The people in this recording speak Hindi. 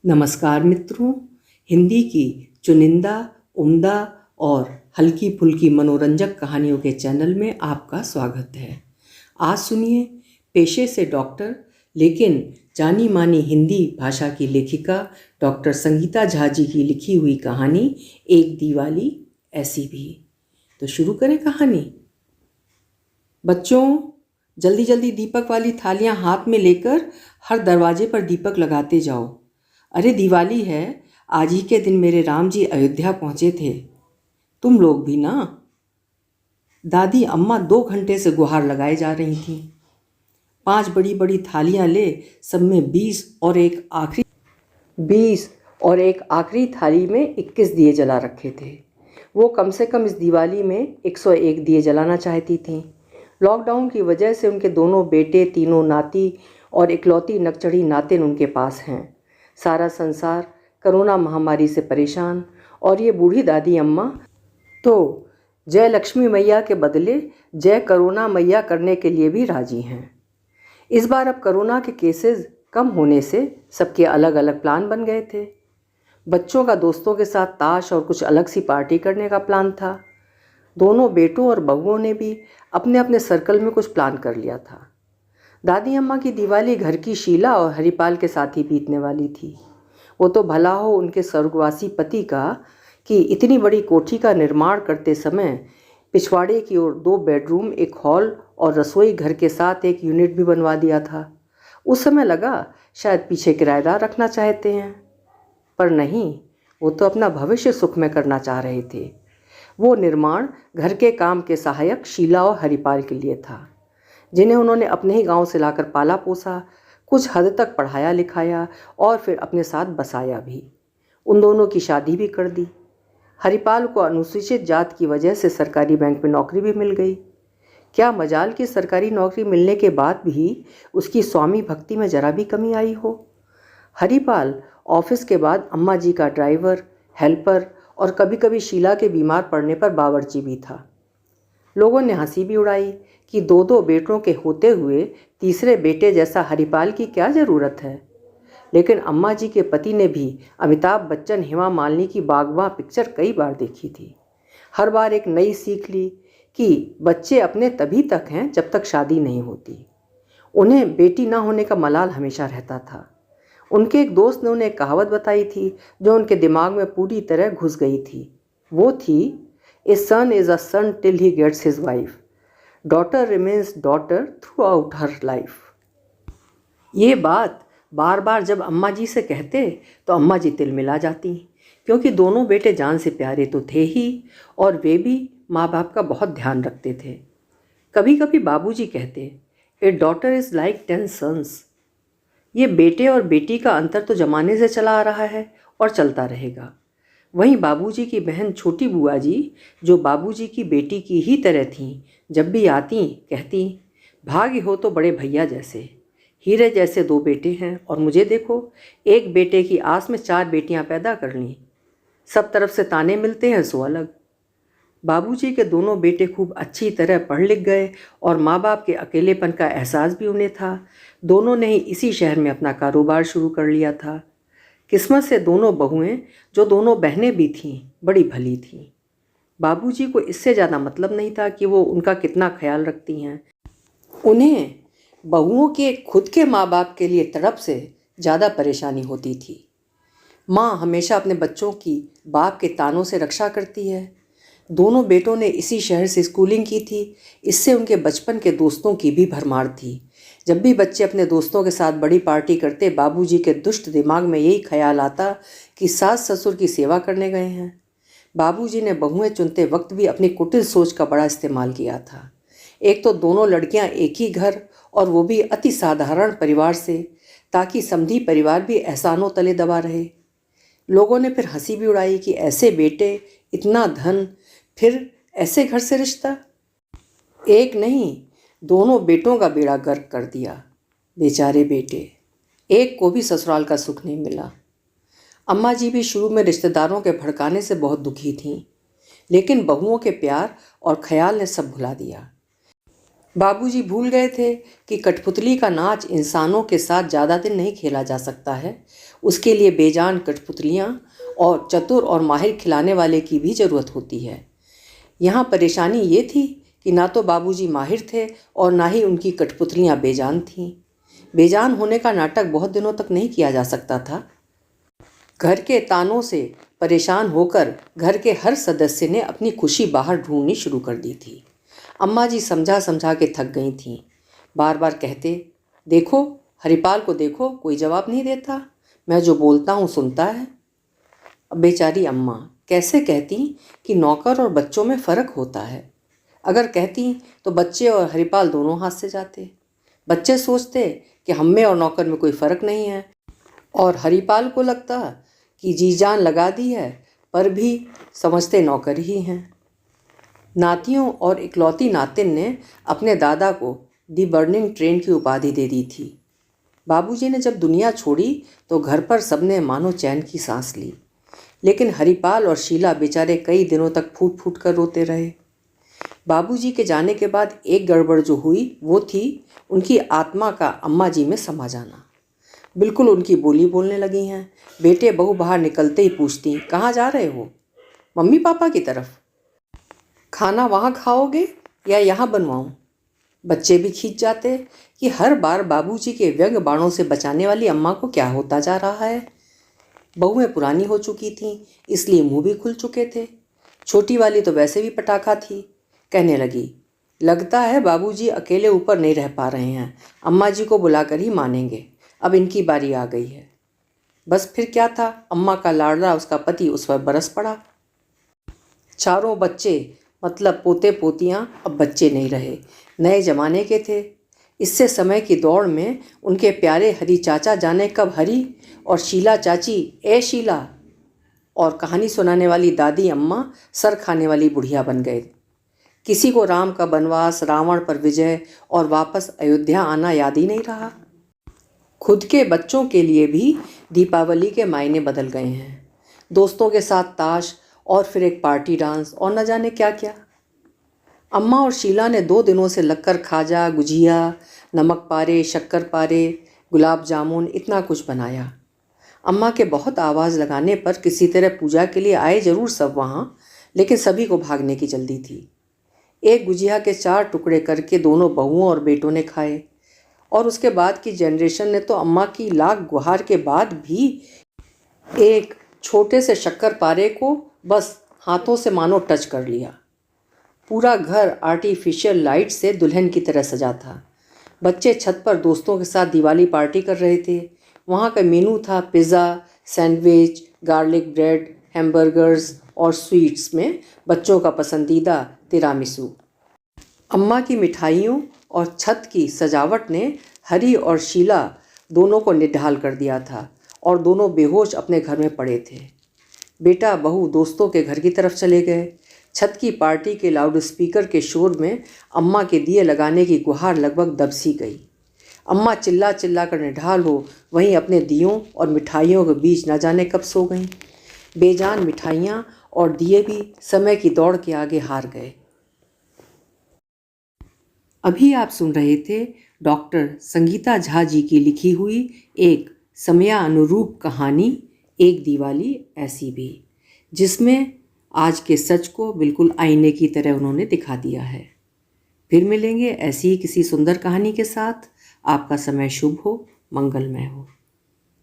नमस्कार मित्रों, हिंदी की चुनिंदा, उम्दा और हल्की फुल्की मनोरंजक कहानियों के चैनल में आपका स्वागत है। आज सुनिए पेशे से डॉक्टर लेकिन जानी मानी हिंदी भाषा की लेखिका डॉक्टर संगीता झा जी की लिखी हुई कहानी एक दिवाली ऐसी भी। तो शुरू करें कहानी। बच्चों, जल्दी जल्दी दीपक वाली थालियां हाथ में लेकर हर दरवाजे पर दीपक लगाते जाओ। अरे दिवाली है, आज ही के दिन मेरे राम जी अयोध्या पहुंचे थे। तुम लोग भी ना। दादी अम्मा 2 घंटे से गुहार लगाए जा रही थीं। 5 बड़ी बड़ी थालियां ले सब में 20 और एक आखिरी थाली में 21 दिए जला रखे थे। वो कम से कम इस दिवाली में 101 दिए जलाना चाहती थीं। लॉकडाउन की वजह से उनके दोनों बेटे, तीनों नाती और इकलौती नकचढ़ी नातिन उनके पास हैं। सारा संसार कोरोना महामारी से परेशान और ये बूढ़ी दादी अम्मा तो जय लक्ष्मी मैया के बदले जय कोरोना मैया करने के लिए भी राजी हैं। इस बार अब कोरोना के केसेस कम होने से सबके अलग अलग प्लान बन गए थे। बच्चों का दोस्तों के साथ ताश और कुछ अलग सी पार्टी करने का प्लान था। दोनों बेटों और बहुओं ने भी अपने अपने सर्कल में कुछ प्लान कर लिया था। दादी अम्मा की दिवाली घर की शीला और हरिपाल के साथ ही बीतने वाली थी। वो तो भला हो उनके स्वर्गवासी पति का कि इतनी बड़ी कोठी का निर्माण करते समय पिछवाड़े की ओर 2 बेडरूम, एक हॉल और रसोई घर के साथ एक यूनिट भी बनवा दिया था। उस समय लगा शायद पीछे किराएदार रखना चाहते हैं, पर नहीं, वो तो अपना भविष्य सुख में करना चाह रहे थे। वो निर्माण घर के काम के सहायक शीला और हरिपाल के लिए था, जिन्हें उन्होंने अपने ही गांव से लाकर पाला पोसा, कुछ हद तक पढ़ाया लिखाया और फिर अपने साथ बसाया भी। उन दोनों की शादी भी कर दी। हरिपाल को अनुसूचित जात की वजह से सरकारी बैंक में नौकरी भी मिल गई। क्या मजाल की सरकारी नौकरी मिलने के बाद भी उसकी स्वामी भक्ति में जरा भी कमी आई हो। हरिपाल ऑफिस के बाद अम्मा जी का ड्राइवर, हेल्पर और कभी कभी शीला के बीमार पड़ने पर बावर्ची भी था। लोगों ने हंसी भी उड़ाई कि 2 बेटों के होते हुए तीसरे बेटे जैसा हरिपाल की क्या ज़रूरत है। लेकिन अम्मा जी के पति ने भी अमिताभ बच्चन, हेमा मालिनी की बागबां पिक्चर कई बार देखी थी। हर बार एक नई सीख ली कि बच्चे अपने तभी तक हैं जब तक शादी नहीं होती। उन्हें बेटी ना होने का मलाल हमेशा रहता था। उनके एक दोस्त ने उन्हें एक कहावत बताई थी जो उनके दिमाग में पूरी तरह घुस गई थी। वो थी, A son is a son till he gets his wife. Daughter remains daughter throughout her life. ये बात बार बार जब अम्मा जी से कहते तो अम्मा जी तिलमिला जाती, क्योंकि दोनों बेटे जान से प्यारे तो थे ही और वे भी माँ बाप का बहुत ध्यान रखते थे। कभी कभी बाबूजी कहते, ए डॉटर इज़ लाइक 10 sons। ये बेटे और बेटी का अंतर तो जमाने से चला आ रहा है और चलता रहेगा। वहीं बाबूजी की बहन छोटी बुआ जी, जो बाबूजी की बेटी की ही तरह थीं, जब भी आती कहती, भाग्य हो तो बड़े भैया जैसे, हीरे जैसे 2 बेटे हैं और मुझे देखो, एक बेटे की आस में 4 बेटियां पैदा कर लीं। सब तरफ से ताने मिलते हैं सो अलग। बाबूजी के दोनों बेटे खूब अच्छी तरह पढ़ लिख गए और माँ बाप के अकेलेपन का एहसास भी उन्हें था। दोनों ने ही इसी शहर में अपना कारोबार शुरू कर लिया था। किस्मत से दोनों बहुएं, जो दोनों बहनें भी थीं, बड़ी भली थीं। बाबूजी को इससे ज़्यादा मतलब नहीं था कि वो उनका कितना ख्याल रखती हैं। उन्हें बहुओं के खुद के माँ बाप के लिए तड़प से ज़्यादा परेशानी होती थी। माँ हमेशा अपने बच्चों की बाप के तानों से रक्षा करती है। दोनों बेटों ने इसी शहर से स्कूलिंग की थी, इससे उनके बचपन के दोस्तों की भी भरमार थी। जब भी बच्चे अपने दोस्तों के साथ बड़ी पार्टी करते, बाबूजी के दुष्ट दिमाग में यही ख्याल आता कि सास ससुर की सेवा करने गए हैं। बाबूजी ने बहुएं चुनते वक्त भी अपनी कुटिल सोच का बड़ा इस्तेमाल किया था। एक तो दोनों लड़कियां एक ही घर और वो भी अति साधारण परिवार से, ताकि समधी परिवार भी एहसानों तले दबा रहे। लोगों ने फिर हंसी भी उड़ाई कि ऐसे बेटे, इतना धन, फिर ऐसे घर से रिश्ता। एक नहीं, दोनों बेटों का बेड़ा गर्क कर दिया। बेचारे बेटे, एक को भी ससुराल का सुख नहीं मिला। अम्मा जी भी शुरू में रिश्तेदारों के भड़काने से बहुत दुखी थीं, लेकिन बहुओं के प्यार और ख्याल ने सब भुला दिया। बाबूजी भूल गए थे कि कठपुतली का नाच इंसानों के साथ ज़्यादा दिन नहीं खेला जा सकता है। उसके लिए बेजान कठपुतलियाँ और चतुर और माहिर खिलाने वाले की भी ज़रूरत होती है। यहाँ परेशानी ये थी कि ना तो बाबूजी माहिर थे और ना ही उनकी कठपुतलियाँ बेजान थीं। बेजान होने का नाटक बहुत दिनों तक नहीं किया जा सकता था। घर के तानों से परेशान होकर घर के हर सदस्य ने अपनी खुशी बाहर ढूंढनी शुरू कर दी थी। अम्मा जी समझा समझा के थक गई थीं। बार बार कहते, देखो हरिपाल को देखो, कोई जवाब नहीं देता, मैं जो बोलता हूँ सुनता है। अब बेचारी अम्मा कैसे कहती कि नौकर और बच्चों में फ़र्क होता है। अगर कहती तो बच्चे और हरिपाल दोनों हाथ से जाते। बच्चे सोचते कि हम में और नौकर में कोई फ़र्क नहीं है, और हरिपाल को लगता कि जी जान लगा दी है, पर भी समझते नौकर ही हैं। नातियों और इकलौती नातिन ने अपने दादा को दी बर्निंग ट्रेन की उपाधि दे दी थी। बाबूजी ने जब दुनिया छोड़ी तो घर पर सबने मानो चैन की सांस ली, लेकिन हरिपाल और शीला बेचारे कई दिनों तक फूट फूट कर रोते रहे। बाबूजी के जाने के बाद एक गड़बड़ जो हुई वो थी उनकी आत्मा का अम्मा जी में समा जाना। बिल्कुल उनकी बोली बोलने लगी हैं। बेटे बहू बाहर निकलते ही पूछती, कहाँ जा रहे हो? मम्मी पापा की तरफ। खाना वहाँ खाओगे या यहाँ बनवाऊँ? बच्चे भी खींच जाते कि हर बार बाबूजी के व्यंग बाणों से बचाने वाली अम्मा को क्या होता जा रहा है। बहुएं पुरानी हो चुकी थीं, इसलिए मुंह भी खुल चुके थे। छोटी वाली तो वैसे भी पटाखा थी। कहने लगी, लगता है बाबूजी अकेले ऊपर नहीं रह पा रहे हैं, अम्मा जी को बुलाकर ही मानेंगे, अब इनकी बारी आ गई है। बस फिर क्या था, अम्मा का लाडला उसका पति उस पर बरस पड़ा। चारों बच्चे मतलब पोते पोतियाँ अब बच्चे नहीं रहे, नए जमाने के थे। इससे समय की दौड़ में उनके प्यारे हरी चाचा जाने कब हरी और शीला चाची ए शीला और कहानी सुनाने वाली दादी अम्मा सर खाने वाली बुढ़िया बन गए। किसी को राम का वनवास, रावण पर विजय और वापस अयोध्या आना याद ही नहीं रहा। खुद के बच्चों के लिए भी दीपावली के मायने बदल गए हैं। दोस्तों के साथ ताश और फिर एक पार्टी डांस और न जाने क्या क्या। अम्मा और शीला ने 2 दिनों से लक्कर खाजा, गुजिया, नमक पारे, शक्कर पारे, गुलाब जामुन इतना कुछ बनाया। अम्मा के बहुत आवाज़ लगाने पर किसी तरह पूजा के लिए आए जरूर सब वहाँ, लेकिन सभी को भागने की जल्दी थी। एक गुजिया के 4 टुकड़े करके दोनों बहुओं और बेटों ने खाए, और उसके बाद की जनरेशन ने तो अम्मा की लाख गुहार के बाद भी एक छोटे से शक्कर पारे को बस हाथों से मानो टच कर लिया। पूरा घर आर्टिफिशियल लाइट से दुल्हन की तरह सजा था। बच्चे छत पर दोस्तों के साथ दिवाली पार्टी कर रहे थे। वहाँ का मेनू था pizza, sandwich, garlic bread, hamburgers और स्वीट्स में बच्चों का पसंदीदा तिरामिसू। अम्मा की मिठाइयों और छत की सजावट ने हरी और शीला दोनों को निढाल कर दिया था, और दोनों बेहोश अपने घर में पड़े थे। बेटा बहू दोस्तों के घर की तरफ चले गए। छत की पार्टी के लाउड स्पीकर के शोर में अम्मा के दिए लगाने की गुहार लगभग दब सी गई। अम्मा चिल्ला चिल्ला कर निढाल हो वहीं अपने दियों और मिठाइयों के बीच न जाने कब सो गईं। बेजान मिठाइयाँ और दिए भी समय की दौड़ के आगे हार गए। अभी आप सुन रहे थे डॉक्टर संगीता झा जी की लिखी हुई एक समयानुरूप कहानी एक दिवाली ऐसी भी, जिसमें आज के सच को बिल्कुल आईने की तरह उन्होंने दिखा दिया है। फिर मिलेंगे ऐसी ही किसी सुंदर कहानी के साथ। आपका समय शुभ हो, मंगलमय हो।